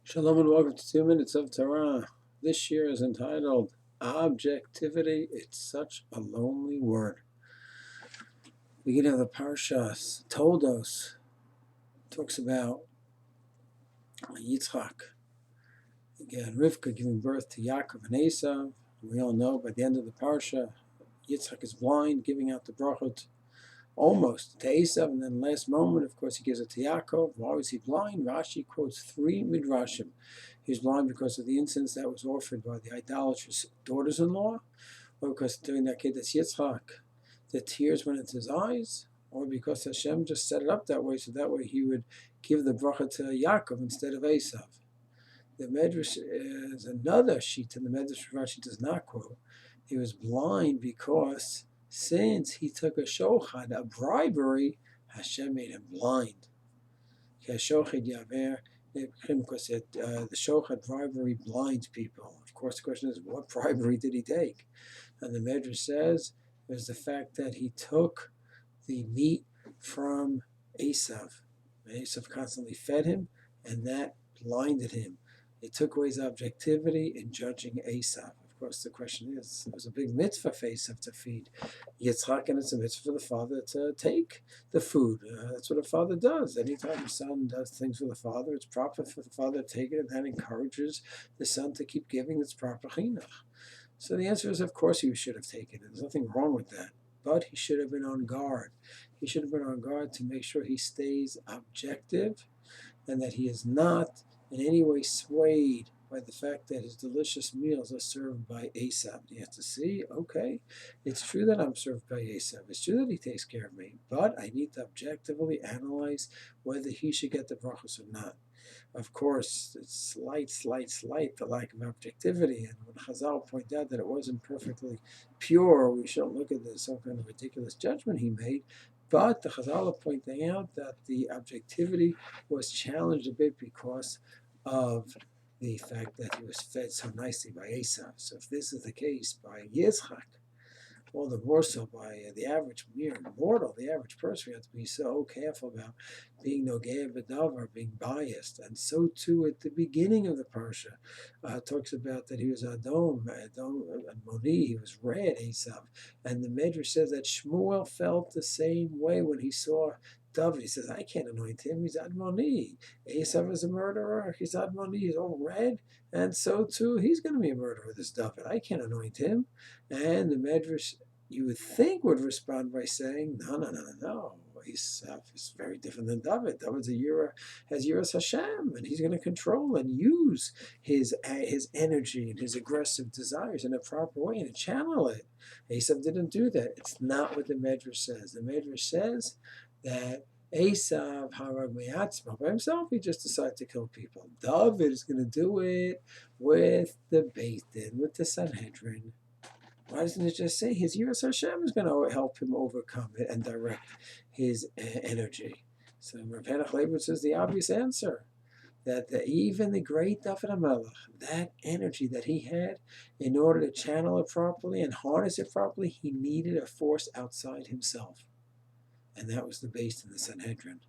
Shalom and welcome to 2 Minutes of Torah. This year is entitled Objectivity. It's such a lonely word. Beginning of the Parsha Toldoth talks about Yitzchak. Again, Rivka giving birth to Yaakov and Aisav. We all know by the end of the Parsha, Yitzchak is blind, giving out the brachot almost to Aisav, and then last moment, of course, he gives it to Yaakov. Why was he blind? Rashi quotes 3 Midrashim. He was blind because of the incense that was offered by the idolatrous daughters-in-law, or because during that kid, that's Yitzchak, the tears went into his eyes, or because Hashem just set it up that way, so that way he would give the bracha to Yaakov instead of Aisav. The Midrash is another sheet, and the Midrash Rashi does not quote. He was blind because since he took a shochad, a bribery, Hashem made him blind. Because the shochad bribery blinds people. Of course, the question is, what bribery did he take? And the Midrash says it was the fact that he took the meat from Aisav. Aisav constantly fed him, and that blinded him. It took away his objectivity in judging Aisav. Of course, the question is, it was a big mitzvah for Aisav to feed Yitzchak, and it's a mitzvah for the father to take the food. That's what a father does. Anytime the son does things for the father, it's proper for the father to take it, and that encourages the son to keep giving its proper chinuch. So the answer is, of course, he should have taken it. There's nothing wrong with that. But he should have been on guard. He should have been on guard to make sure he stays objective and that he is not in any way swayed by the fact that his delicious meals are served by Aisav. You have to see, okay, it's true that I'm served by Aisav. It's true that he takes care of me, but I need to objectively analyze whether he should get the brachos or not. Of course, it's slight, the lack of objectivity. And when Chazal point out that it wasn't perfectly pure, we shouldn't look at this some kind of ridiculous judgment he made. But the Chazal are pointing out that the objectivity was challenged a bit because of the fact that he was fed so nicely by Aisav. So if this is the case by Yitzchak, all the more so by the average mere mortal, the average person, we have to be so careful about being nogea b'davar, being biased. And so too at the beginning of the Parsha, talks about that he was Adom, Moni, he was red, Aisav. And the Midrash says that Shmuel felt the same way when he saw Dovis. He says, I can't anoint him, he's Admoni. Aisav is a murderer, he's Admoni, he's all red, and so too he's going to be a murderer, this David. I can't anoint him. And the Midrash, you would think, would respond by saying, no. Aisav is very different than David. David's has Yiras Hashem, and he's going to control and use his energy and his aggressive desires in a proper way and channel it. Aisav didn't do that. It's not what the Midrash says. The Midrash says that Aisav harag me'atzmo, by himself, he just decided to kill people. David is going to do it with the Beit Din, with the Sanhedrin. Why doesn't it just say his Yiras Hashem is going to help him overcome it and direct his energy? So Halaiv says the obvious answer, that even the great David HaMelech, that energy that he had, in order to channel it properly and harness it properly, he needed a force outside himself. And that was the base in the Sanhedrin.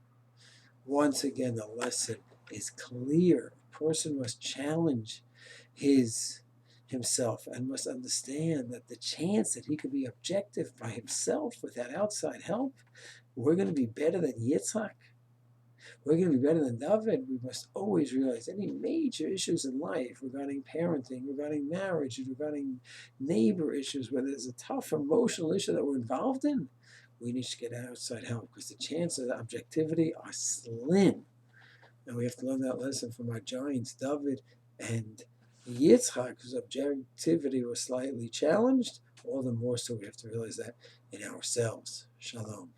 Once again, the lesson is clear. A person must challenge himself and must understand that the chance that he could be objective by himself without outside help, we're going to be better than Yitzchak. We're going to be better than David. We must always realize any major issues in life regarding parenting, regarding marriage, regarding neighbor issues, where there's a tough emotional issue that we're involved in, we need to get outside help because the chances of objectivity are slim. And we have to learn that lesson from our giants, David and Yitzchak, whose objectivity was slightly challenged. All the more so we have to realize that in ourselves. Shalom.